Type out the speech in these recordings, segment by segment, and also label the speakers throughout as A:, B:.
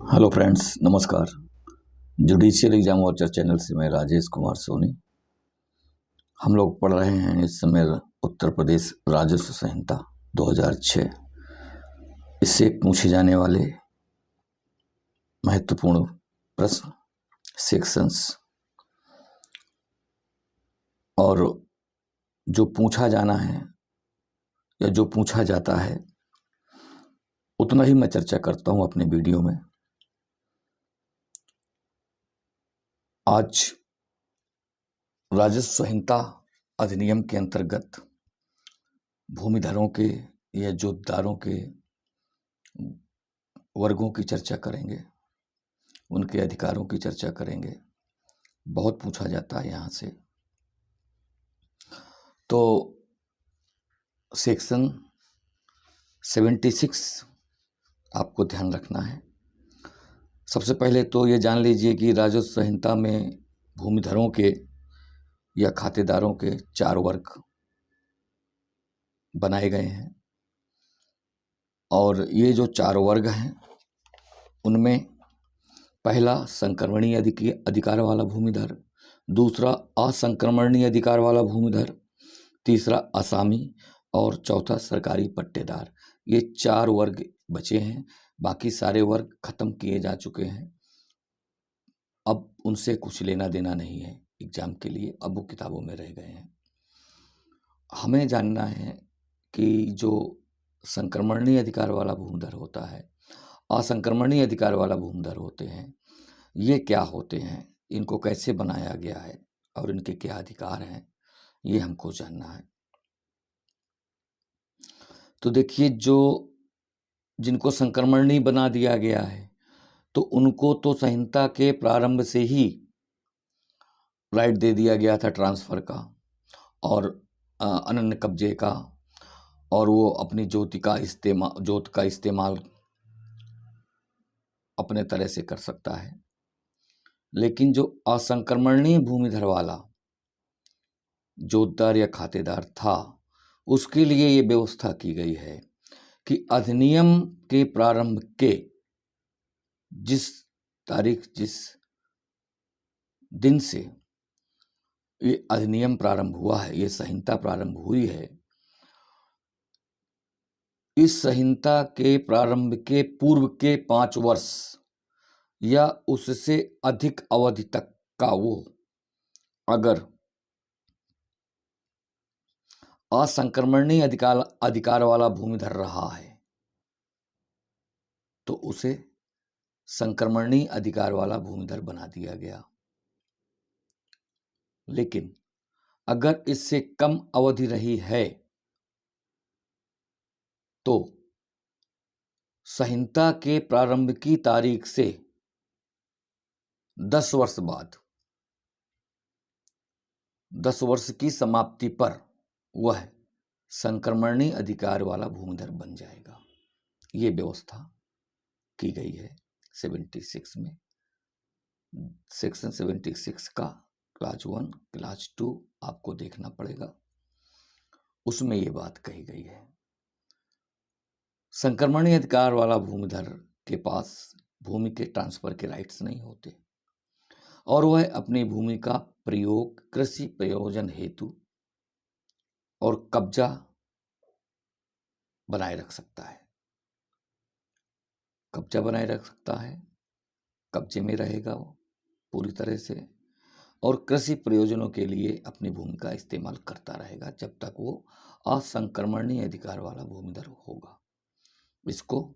A: Hello friends, नमस्कार। Judicial exam watcher channel से मैं राजेश कुमार सोनी। हम लोग पढ़ रहे हैं इस समय उत्तर प्रदेश राजस्व संहिता 2006। इससे पूछे जाने वाले महत्वपूर्ण प्रश्न, सेक्शंस और जो पूछा जाना है या जो पूछा जाता है उतना ही मैं चर्चा करता हूं अपने वीडियो में। आज राजस्व संहिता अधिनियम के अंतर्गत भूमिधरों के या जोतदारों के वर्गों की चर्चा करेंगे, उनके अधिकारों की चर्चा करेंगे। बहुत पूछा जाता है यहाँ से। तो सेक्शन 76 आपको ध्यान रखना है। सबसे पहले तो ये जान लीजिए कि राजस्व संहिता में भूमिधरों के या खातेदारों के 4 वर्ग बनाए गए हैं और ये जो 4 वर्ग हैं उनमें पहला संक्रमणीय अधिकार वाला भूमिधर, दूसरा असंक्रमणीय अधिकार वाला भूमिधर, तीसरा असामी और चौथा सरकारी पट्टेदार। ये 4 वर्ग बचे हैं। बाकी सारे वर्ग खत्म किए जा चुके हैं। अब उनसे कुछ लेना देना नहीं है एग्जाम के लिए, अब वो किताबों में रह गए हैं। हमें जानना है कि जो संक्रमणीय अधिकार वाला भूमिधर होता है, असंक्रमणीय अधिकार वाला भूमिधर होते हैं, ये क्या होते हैं, इनको कैसे बनाया गया है और इनके क्या अधिकार हैं, ये हमको जानना है। तो देखिए, जो जिनको संक्रमणीय बना दिया गया है तो उनको तो संहिता के प्रारंभ से ही राइट दे दिया गया था ट्रांसफर का और अनन्य कब्जे का, और वो अपनी जोत का इस्तेमाल अपने तरह से कर सकता है। लेकिन जो असंक्रमणीय भूमिधर वाला जोतदार या खातेदार था, उसके लिए ये व्यवस्था की गई है कि अधिनियम के प्रारंभ के जिस दिन से ये अधिनियम प्रारंभ हुआ है, ये संहिता प्रारंभ हुई है, इस संहिता के प्रारंभ के पूर्व के 5 वर्ष या उससे अधिक अवधि तक का वो अगर असंक्रमणीय अधिकार वाला भूमिधर रहा है तो उसे संक्रमणीय अधिकार वाला भूमिधर बना दिया गया। लेकिन अगर इससे कम अवधि रही है तो संहिता के प्रारंभ की तारीख से 10 वर्ष बाद, 10 वर्ष की समाप्ति पर वह संक्रमणीय अधिकार वाला भूमिधर बन जाएगा। ये व्यवस्था की गई है 76 में। सेक्शन 76 का क्लास 1, क्लास 2 आपको देखना पड़ेगा, उसमें ये बात कही गई है। संक्रमणीय अधिकार वाला भूमिधर के पास भूमि के ट्रांसफर के राइट्स नहीं होते और वह अपनी भूमि का प्रयोग कृषि प्रयोजन हेतु और कब्जा बनाए रख सकता है। कब्जा बनाए रख सकता है, कब्जे में रहेगा वो पूरी तरह से, और कृषि प्रयोजनों के लिए अपनी भूमि का इस्तेमाल करता रहेगा जब तक वो असंक्रमणीय अधिकार वाला भूमिधर होगा। इसको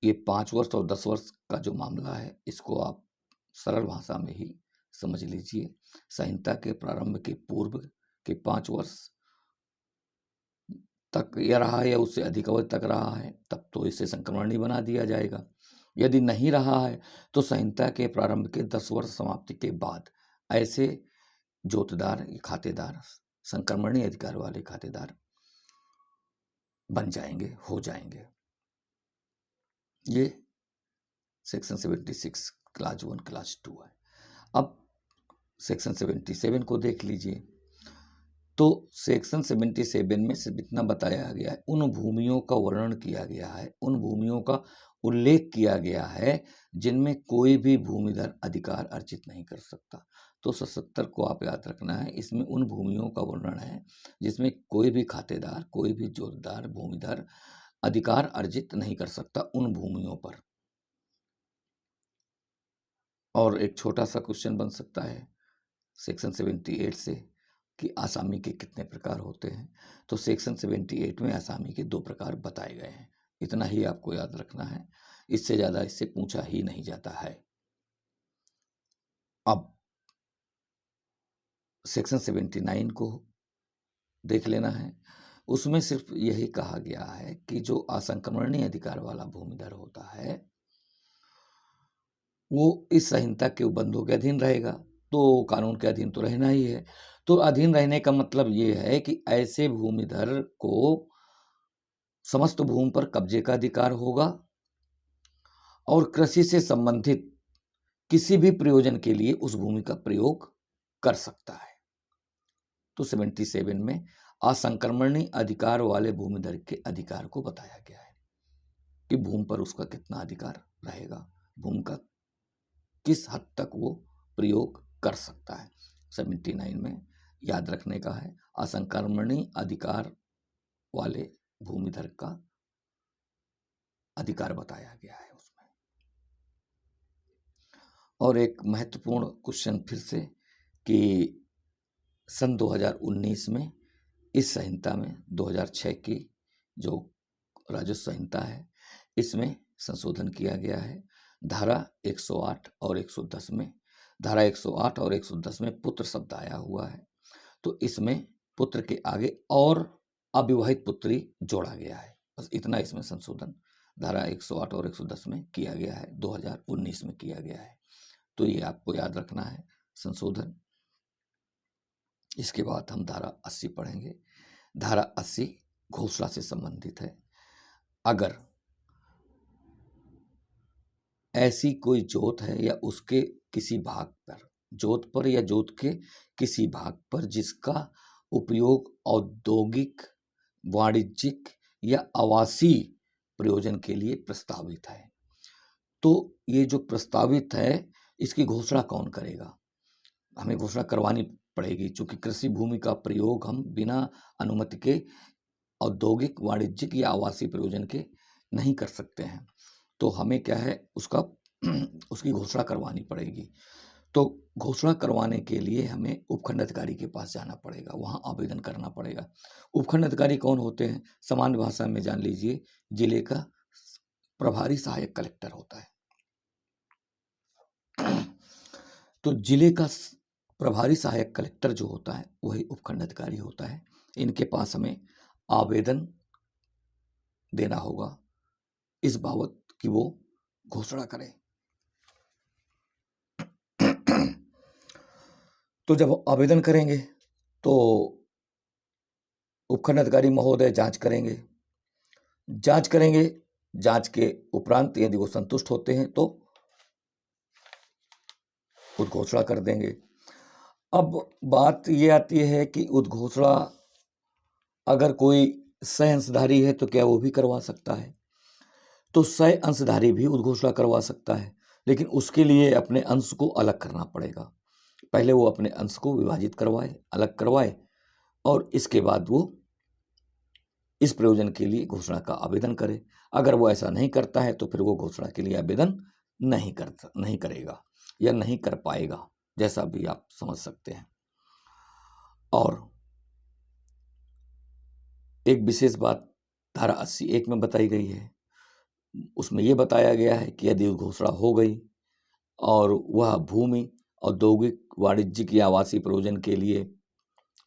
A: ये 5 वर्ष और 10 वर्ष का जो मामला है, इसको आप सरल भाषा में ही समझ लीजिए। संहिता के प्रारंभ के पूर्व के 5 वर्ष तक यह रहा है या उससे अधिक अवधि तक रहा है, तब तो इसे संक्रमणीय बना दिया जाएगा। यदि नहीं रहा है तो संहिता के प्रारंभ के 10 वर्ष समाप्ति के बाद ऐसे जोतदार खातेदार संक्रमणीय अधिकार वाले खातेदार बन जाएंगे, हो जाएंगे। ये सेक्शन 76 क्लास 1 क्लास 2 है। अब सेक्शन 77 को देख लीजिए। तो सेक्शन 77 में सिर्फ इतना बताया गया है, उन भूमियों का वर्णन किया गया है, उन भूमियों का उल्लेख किया गया है जिनमें कोई भी भूमिधर अधिकार अर्जित नहीं कर सकता। तो 77 को आप याद रखना है, इसमें उन भूमियों का वर्णन है जिसमें कोई भी खातेदार, कोई भी जोतदार, भूमिधर अधिकार अर्जित नहीं कर सकता उन भूमियों पर। और एक छोटा सा क्वेश्चन बन सकता है सेक्शन 78 से कि आसामी के कितने प्रकार होते हैं। तो सेक्शन 78 में आसामी के 2 प्रकार बताए गए हैं। इतना ही आपको याद रखना है, इससे ज़्यादा इससे पूछा ही नहीं जाता है। अब सेक्शन 79 को देख लेना है। उसमें सिर्फ यही कहा गया है कि जो असंक्रमणीय अधिकार वाला भूमिधर होता है वो इस संहिता के उपबंधों के अधीन रहेगा। तो कानून के अधीन तो रहना ही है। तो अधीन रहने का मतलब ये है कि ऐसे भूमिधर को समस्त भूमि पर कब्जे का अधिकार होगा और कृषि से संबंधित किसी भी प्रयोजन के लिए उस भूमि का प्रयोग कर सकता है। तो 77 में असंक्रमणीय अधिकार वाले भूमिधर के अधिकार को बताया गया है कि भूमि पर उसका कितना अधिकार रहेगा, भूमि का किस हद तक वो प्रयोग कर सकता है। 79 में याद रखने का है, असंक्रमणीय अधिकार वाले भूमिधर का अधिकार बताया गया है उसमें। और एक महत्वपूर्ण क्वेश्चन फिर से कि सन 2019 में इस संहिता में 2006 की जो राजस्व संहिता है इसमें संशोधन किया गया है। धारा 108 और 110 में, धारा 108 और 110 में पुत्र शब्द आया हुआ है, तो इसमें पुत्र के आगे और अविवाहित पुत्री जोड़ा गया है। बस इतना इसमें संशोधन धारा 108 और 110 में किया गया है, 2019 में किया गया है। तो ये आपको याद रखना है संशोधन। इसके बाद हम धारा 80 पढ़ेंगे। धारा 80 घोषणा से संबंधित है। अगर ऐसी कोई जोत है या उसके किसी भाग पर, जोत पर या जोत के किसी भाग पर जिसका उपयोग औद्योगिक, वाणिज्यिक या आवासीय प्रयोजन के लिए प्रस्तावित है, तो ये जो प्रस्तावित है इसकी घोषणा कौन करेगा? हमें घोषणा करवानी पड़ेगी, चूंकि कृषि भूमि का प्रयोग हम बिना अनुमति के औद्योगिक, वाणिज्यिक या आवासीय प्रयोजन के नहीं कर सकते हैं। तो हमें क्या है उसका उसकी घोषणा करवानी पड़ेगी। तो घोषणा करवाने के लिए हमें उपखंड अधिकारी के पास जाना पड़ेगा, वहाँ आवेदन करना पड़ेगा। उपखंड अधिकारी कौन होते हैं? सामान्य भाषा में जान लीजिए, जिले का प्रभारी सहायक कलेक्टर होता है। तो जिले का प्रभारी सहायक कलेक्टर जो होता है वही उपखंड अधिकारी होता है। इनके पास हमें आवेदन देना होगा इस बाबत कि वो घोषणा करें। तो जब आवेदन करेंगे तो उपखंड अधिकारी महोदय जांच करेंगे। जांच के उपरांत यदि वो संतुष्ट होते हैं तो उद्घोषणा कर देंगे। अब बात ये आती है कि उद्घोषणा अगर कोई सह अंशधारी है तो क्या वो भी करवा सकता है? तो सह अंशधारी भी उद्घोषणा करवा सकता है, लेकिन उसके लिए अपने अंश को अलग करना पड़ेगा। पहले वो अपने अंश को विभाजित करवाए, अलग करवाए, और इसके बाद वो इस प्रयोजन के लिए घोषणा का आवेदन करे। अगर वो ऐसा नहीं करता है तो फिर वो घोषणा के लिए आवेदन नहीं करेगा या नहीं कर पाएगा, जैसा भी आप समझ सकते हैं। और एक विशेष बात धारा 81 में बताई गई है, उसमें यह बताया गया है कि यदि घोषणा हो गई और वह भूमि औद्योगिक, वाणिज्यिक या आवासीय प्रयोजन के लिए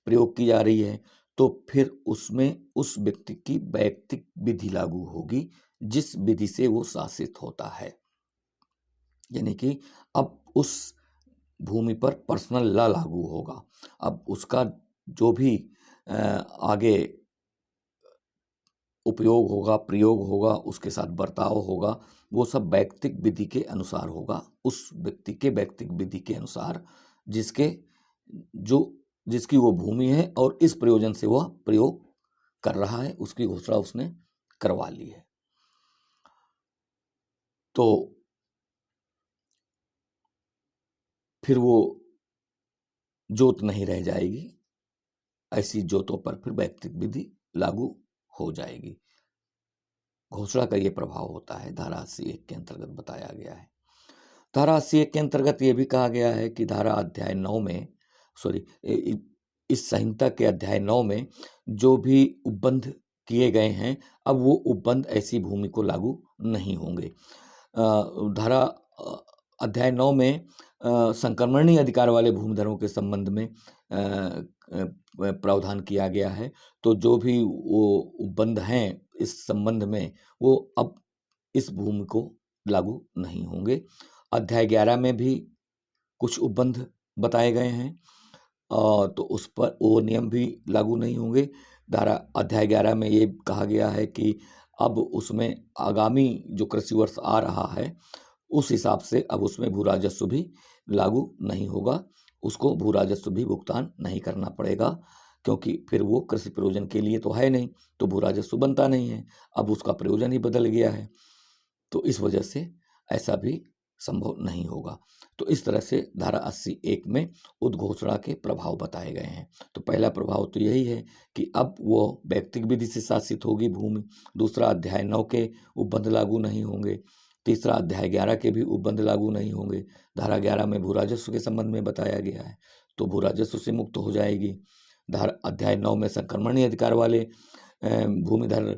A: प्रयोग की जा रही है तो फिर उसमें उस व्यक्ति की वैयक्तिक विधि लागू होगी जिस विधि से वो शासित होता है। यानी कि अब उस भूमि पर पर्सनल लॉ लागू होगा। अब उसका जो भी आगे उपयोग होगा, प्रयोग होगा, उसके साथ बर्ताव होगा, वो सब वैयक्तिक विधि के अनुसार होगा, उस व्यक्ति के वैयक्तिक विधि के अनुसार, जिसके जो जिसकी वो भूमि है और इस प्रयोजन से वह प्रयोग कर रहा है, उसकी घोषणा उसने करवा ली है। तो फिर वो जोत नहीं रह जाएगी, ऐसी जोतों पर फिर वैयक्तिक विधि लागू हो जाएगी। घोषणा का ये प्रभाव होता है, धारा 80(1) के अंतर्गत बताया गया है। धारा 80(1) के अंतर्गत ये भी कहा गया है कि धारा अध्याय 9 में इस संहिता के अध्याय 9 में जो भी उपबंध किए गए हैं, अब वो उपबंध ऐसी भूमि को लागू नहीं होंगे। धारा अध्याय 9 में संक्रमणीय अधिकार वाले भूमिधरों के संबंध में प्रावधान किया गया है। तो जो भी वो उपबंध हैं इस संबंध में, वो अब इस भूमि को लागू नहीं होंगे। अध्याय 11 में भी कुछ उपबंध बताए गए हैं, तो उस पर वो नियम भी लागू नहीं होंगे। अध्याय 11 में ये कहा गया है कि अब उसमें आगामी जो कृषि वर्ष आ रहा है, उस हिसाब से अब उसमें भू राजस्व भी लागू नहीं होगा, उसको भू राजस्व भी भुगतान नहीं करना पड़ेगा, क्योंकि फिर वो कृषि प्रयोजन के लिए तो है नहीं, तो भू राजस्व बनता नहीं है, अब उसका प्रयोजन ही बदल गया है, तो इस वजह से ऐसा भी संभव नहीं होगा। तो इस तरह से धारा 80(1) में उद्घोषणा के प्रभाव बताए गए हैं। तो पहला प्रभाव तो यही है कि अब वो वैयक्तिक विधि से शासित होगी भूमि। दूसरा, अध्याय 9 के उपबंध लागू नहीं होंगे। तीसरा, अध्याय 11 के भी उपबंध लागू नहीं होंगे। धारा 11 में भू राजस्व के संबंध में बताया गया है, तो भू राजस्व से मुक्त हो जाएगी। अध्याय 9 में संक्रमणीय अधिकार वाले भूमिधर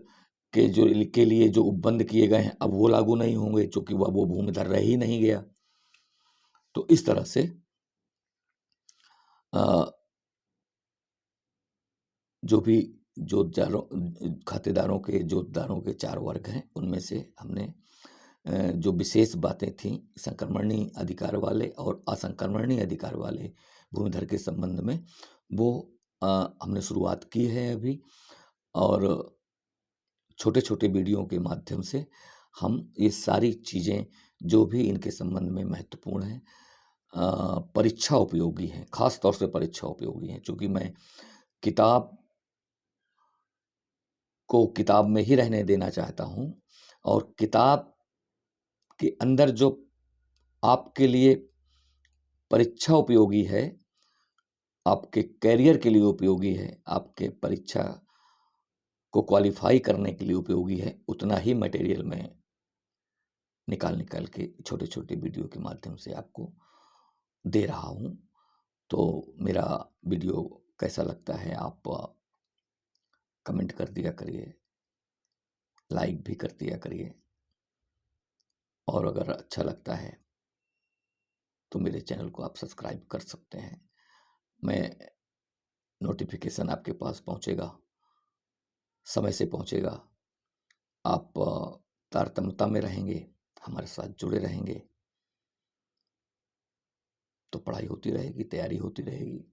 A: के लिए जो उपबंध किए गए हैं, अब वो लागू नहीं होंगे, चूंकि वो भूमिधर रह ही नहीं गया। तो इस तरह से जो भी खातेदारों के जोतदारों के 4 वर्ग हैं, उनमें से हमने जो विशेष बातें थीं संक्रमणीय अधिकार वाले और असंक्रमणीय अधिकार वाले भूमिधर के संबंध में, वो हमने शुरुआत की है अभी, और छोटे छोटे वीडियो के माध्यम से हम ये सारी चीज़ें जो भी इनके संबंध में महत्वपूर्ण हैं, परीक्षा उपयोगी हैं, खास तौर से परीक्षा उपयोगी हैं, चूँकि मैं किताब को किताब में ही रहने देना चाहता हूँ, और किताब के अंदर जो आपके लिए परीक्षा उपयोगी है, आपके करियर के लिए उपयोगी है, आपके परीक्षा को क्वालिफाई करने के लिए उपयोगी है, उतना ही मटेरियल मैं निकाल के छोटे छोटे वीडियो के माध्यम से आपको दे रहा हूँ। तो मेरा वीडियो कैसा लगता है आप कमेंट कर दिया करिए, लाइक भी कर दिया करिए, और अगर अच्छा लगता है तो मेरे चैनल को आप सब्सक्राइब कर सकते हैं। मैं नोटिफिकेशन आपके पास पहुंचेगा, समय से पहुंचेगा, आप तारतम्यता में रहेंगे, हमारे साथ जुड़े रहेंगे, तो पढ़ाई होती रहेगी, तैयारी होती रहेगी।